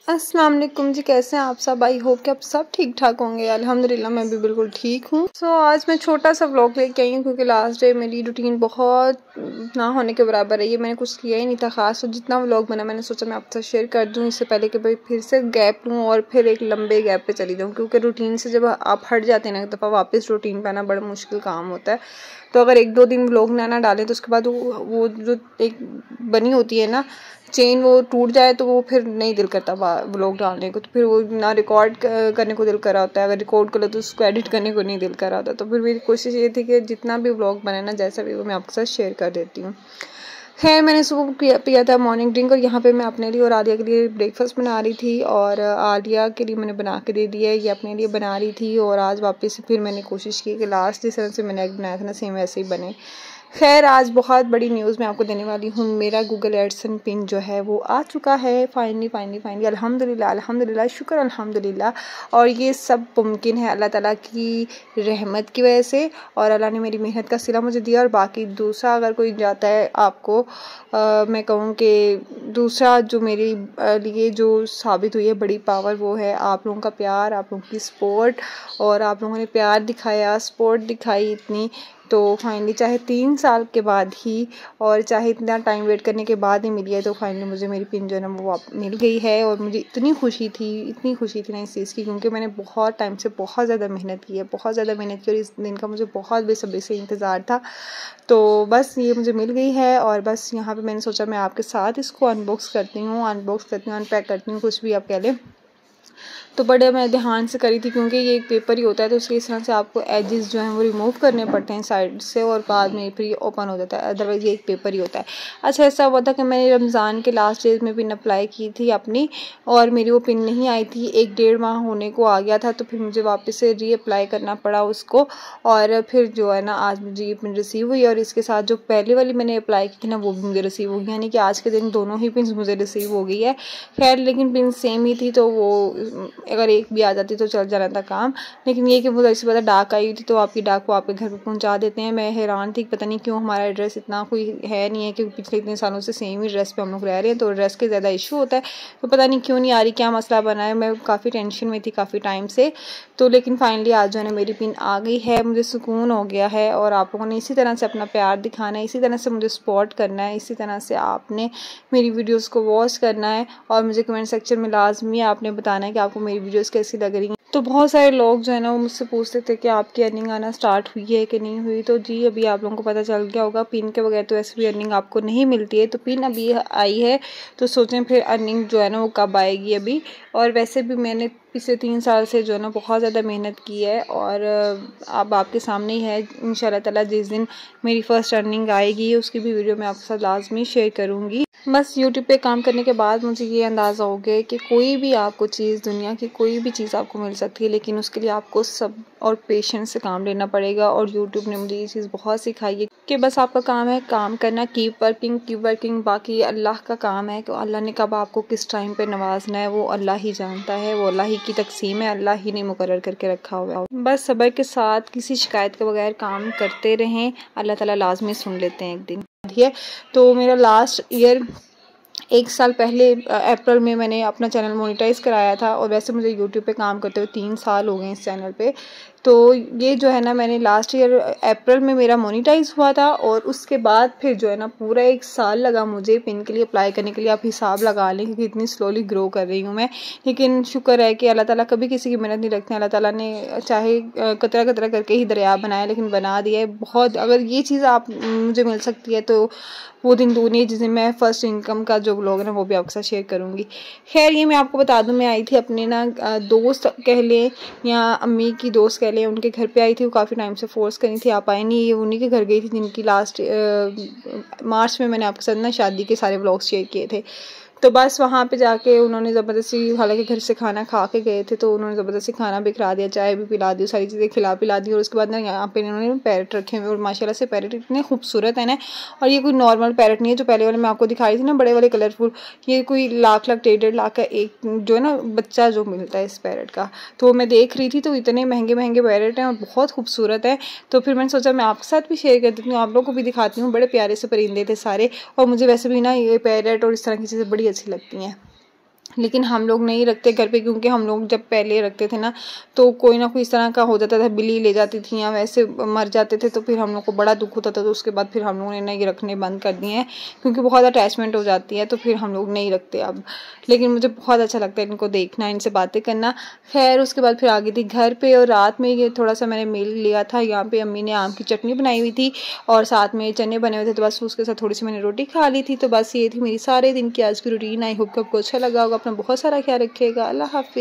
अस्सलाम वालेकुम जी, कैसे हैं आप सब। आई होप कि आप सब ठीक ठाक होंगे। अल्हम्दुलिल्लाह मैं भी बिल्कुल ठीक हूँ। आज मैं छोटा सा व्लॉग लेके आई हूँ क्योंकि लास्ट डे मेरी रूटीन बहुत ना होने के बराबर है। ये मैंने कुछ किया ही नहीं था खास, तो जितना व्लॉग बना मैंने सोचा मैं आपसे शेयर कर दूँ इससे पहले कि भाई फिर से गैप लूँ और फिर एक लंबे गैप पे चली जाऊँ, क्योंकि रूटीन से जब आप हट जाते हैं ना एक दफ़ा वापस रूटीन पे आना बड़ा मुश्किल काम होता है। तो अगर 1-2 दिन व्लॉग ना डालें तो उसके बाद वो जो एक बनी होती है ना चेन, वो टूट जाए तो वो फिर नहीं दिल करता व्लॉग डालने को। तो फिर वो ना रिकॉर्ड करने को दिल कर रहा होता है, अगर रिकॉर्ड कर लो तो उसको एडिट करने को नहीं दिल कर रहा होता। तो फिर मेरी कोशिश ये थी कि जितना भी व्लॉग बने ना जैसा भी वो मैं आपके साथ शेयर कर देती हूँ। खैर मैंने सुबह पिया था मॉर्निंग ड्रिंक, और यहाँ पे मैं अपने लिए और आलिया के लिए ब्रेकफास्ट बना रही थी, और आलिया के लिए मैंने बना के दे दिया है, ये अपने लिए बना रही थी। और आज वापस फिर मैंने कोशिश की कि लास्ट जिस तरह से मैंने एग बनाया था ना सेम वैसे ही बने। खैर आज बहुत बड़ी न्यूज़ मैं आपको देने वाली हूँ। मेरा गूगल एडसन पिन जो है वो आ चुका है फाइनली अल्हम्दुलिल्लाह शुक्र अल्हम्दुलिल्लाह। और ये सब मुमकिन है अल्लाह ताला की रहमत की वजह से, और अल्लाह ने मेरी मेहनत का सिला मुझे दिया। और बाकी दूसरा अगर कोई जाता है आपको मैं कहूँ कि दूसरा जो मेरे लिए जो साबित हुई है बड़ी पावर, वो है आप लोगों का प्यार, आप लोगों की सपोर्ट। और आप लोगों ने प्यार दिखाया, सपोर्ट दिखाई इतनी, तो फाइनली चाहे 3 साल के बाद ही और चाहे इतना टाइम वेट करने के बाद ही मिली है, तो फाइनली मुझे मेरी पिन जो है ना वो मिल गई है। और मुझे इतनी खुशी थी ना इस चीज़ की, क्योंकि मैंने बहुत टाइम से बहुत ज़्यादा मेहनत की है, और इस दिन का मुझे बहुत बेसब्री से इंतज़ार था। तो बस ये मुझे मिल गई है, और बस यहाँ पे मैंने सोचा मैं आपके साथ इसको अनबॉक्स करती हूँ, अनपैक करती हूँ, कुछ भी आप कह लें। तो बड़े मैं ध्यान से करी थी, क्योंकि ये एक पेपर ही होता है, तो उसके इस तरह से आपको एजेस जो हैं वो रिमूव करने पड़ते हैं साइड से, और बाद में फिर ये ओपन हो जाता है। अदरवाइज़ ये एक पेपर ही होता है। अच्छा ऐसा हुआ था कि मैंने रमज़ान के लास्ट डेज में पिन अप्लाई की थी अपनी, और मेरी वो पिन नहीं आई थी, 1-1.5 माह होने को आ गया था, तो फिर मुझे वापस से रीअप्लाई करना पड़ा उसको। और फिर जो है ना आज मुझे ये पिन रिसीव हुई, और इसके साथ जो पहले वाली मैंने अप्लाई की थी ना वो भी मुझे रिसीव हो गई, यानी कि आज के दिन दोनों ही पिन मुझे रिसीव हो गई है। खैर लेकिन पिन सेम ही थी, तो वो अगर एक भी आ जाती तो चल जाना था काम। लेकिन ये कि वो ऐसी पता डाक आई हुई थी, तो आपकी डाक को आपके घर पे पहुंचा देते हैं। मैं हैरान थी पता नहीं क्यों हमारा एड्रेस इतना कोई है नहीं है, क्योंकि पिछले इतने सालों से सेम ही एड्रेस पे हम लोग रह रहे हैं, तो एड्रेस के ज़्यादा इशू होता है। तो पता नहीं क्यों नहीं आ रही, क्या मसला बना है। मैं काफ़ी टेंशन में थी काफ़ी टाइम से। तो लेकिन फाइनली आज जो है ना मेरी पिन आ गई है, मुझे सुकून हो गया है। और आप लोगों ने इसी तरह से अपना प्यार दिखाना है, इसी तरह से मुझे सपोर्ट करना है, इसी तरह से आपने मेरी वीडियोस को वॉच करना है, और मुझे कमेंट सेक्शन में लाजमी आपने बताना है कि आपको मेरी वीडियोस कैसी लग रही हैं। तो बहुत सारे लोग जो है ना वो मुझसे पूछते थे कि आपकी अर्निंग आना स्टार्ट हुई है कि नहीं हुई। तो जी अभी आप लोगों को पता चल गया होगा, पिन के बगैर तो ऐसे भी अर्निंग आपको नहीं मिलती है। तो पिन अभी आई है, तो सोचें फिर अर्निंग जो है ना वो कब आएगी अभी। और वैसे भी मैंने पिछले 3 साल से जो है ना बहुत ज़्यादा मेहनत की है, और अब आपके सामने ही है। इंशाल्लाह ताला जिस दिन मेरी फ़र्स्ट अर्निंग आएगी उसकी भी वीडियो मैं आपके साथ लाजमी शेयर करूँगी। बस यूट्यूब पे काम करने के बाद मुझे ये अंदाज़ा हो गया कि कोई भी आपको चीज़, दुनिया की कोई भी चीज़ आपको मिल सकती है, लेकिन उसके लिए आपको सब और पेशेंस से काम लेना पड़ेगा। और यूट्यूब ने मुझे ये चीज़ बहुत सिखाई है कि बस आपका काम है काम करना, कीप वर्किंग। बाकी अल्लाह का काम है कि अल्लाह ने कब आपको किस टाइम पे नवाजना है वो अल्लाह ही जानता है, वो अल्लाह ही की तकसीम है, अल्लाह ही ने मुकर्रर करके रखा हुआ है। बस सब्र के साथ किसी शिकायत के बगैर काम करते रहें, अल्लाह ताला लाजमी सुन लेते हैं एक दिन। तो मेरा लास्ट ईयर 1 साल पहले अप्रैल में मैंने अपना चैनल मोनेटाइज़ कराया था, और वैसे मुझे यूट्यूब पे काम करते हुए 3 साल हो गए इस चैनल पे। तो ये जो है ना मैंने लास्ट ईयर अप्रैल में मेरा मोनेटाइज़ हुआ था, और उसके बाद फिर जो है ना पूरा 1 साल लगा मुझे पिन के लिए अप्लाई करने के लिए। आप हिसाब लगा लें क्योंकि इतनी स्लोली ग्रो कर रही हूँ मैं। लेकिन शुक्र है कि अल्लाह ताला कभी किसी की मेहनत नहीं रखते। अल्लाह ताला ने चाहे कतरा कतरा करके ही दरिया बनाया, लेकिन बना दिया है बहुत। अगर ये चीज़ आप मुझे मिल सकती है तो वो दिन दूर नहीं है जिस दिन मैं फ़र्स्ट इनकम का जो व्लॉग है ना वो भी आपके साथ शेयर करूँगी। खैर ये मैं आपको बता दूँ, मैं आई थी अपने ना दोस्त कह लें या अम्मी की दोस्त कह लें, उनके घर पे आई थी। वो काफ़ी टाइम से फोर्स करी थी आप आए नहीं, ये उन्हीं के घर गई थी जिनकी लास्ट मार्च में मैंने आपके साथ ना शादी के सारे व्लॉग्स शेयर किए थे। तो बस वहाँ पे जाके उन्होंने ज़बरदस्ती, हालांकि घर से खाना खा के गए थे, तो उन्होंने ज़बरदस्ती खाना भी खिला दिया, चाय भी पिला दी, सारी चीज़ें खिला पिला दी। और उसके बाद ना यहाँ पे इन्होंने पैरेट रखे हुए, और माशाल्लाह से पैरेट इतने खूबसूरत है ना। और ये कोई नॉर्मल पैरेट नहीं है जो पहले वाले मैं आपको दिखाई थी ना, बड़े वाले कलरफुल। ये कोई लाख 1.5 लाख का एक जो है ना बच्चा जो मिलता है इस पैरेट का। तो मैं देख रही थी, तो इतने महंगे महंगे पैरेट हैं और बहुत खूबसूरत है। तो फिर मैंने सोचा मैं आपके साथ भी शेयर कर देती हूँ, आप लोगों को भी दिखाती हूँ। बड़े प्यारे से परिंदे थे सारे, और मुझे वैसे भी ना ये पैरेट और इस तरह की चीज़ें बड़ी अच्छी लगती हैं। लेकिन हम लोग नहीं रखते घर पे, क्योंकि हम लोग जब पहले रखते थे ना तो कोई ना कोई इस तरह का हो जाता था, बिल्ली ले जाती थी या वैसे मर जाते थे, तो फिर हम लोग को बड़ा दुख होता था। तो उसके बाद फिर हम लोगों ने नहीं रखने बंद कर दिए हैं, क्योंकि बहुत अटैचमेंट हो जाती है, तो फिर हम लोग नहीं रखते अब। लेकिन मुझे बहुत अच्छा लगता है इनको देखना, इनसे बातें करना। खैर उसके बाद फिर आ गई थी घर पे, और रात में ये थोड़ा सा मैंने मील लिया था। यहाँ पे अम्मी ने आम की चटनी बनाई हुई थी और साथ में चने बने हुए थे, तो बस उसके साथ थोड़ी सी मैंने रोटी खा ली थी। तो बस ये थी मेरी सारे दिन की आज की रूटीन। आई होप कि आपको अच्छा लगा होगा। अपना बहुत सारा ख्याल रखिएगा। अल्लाह हाफिज़।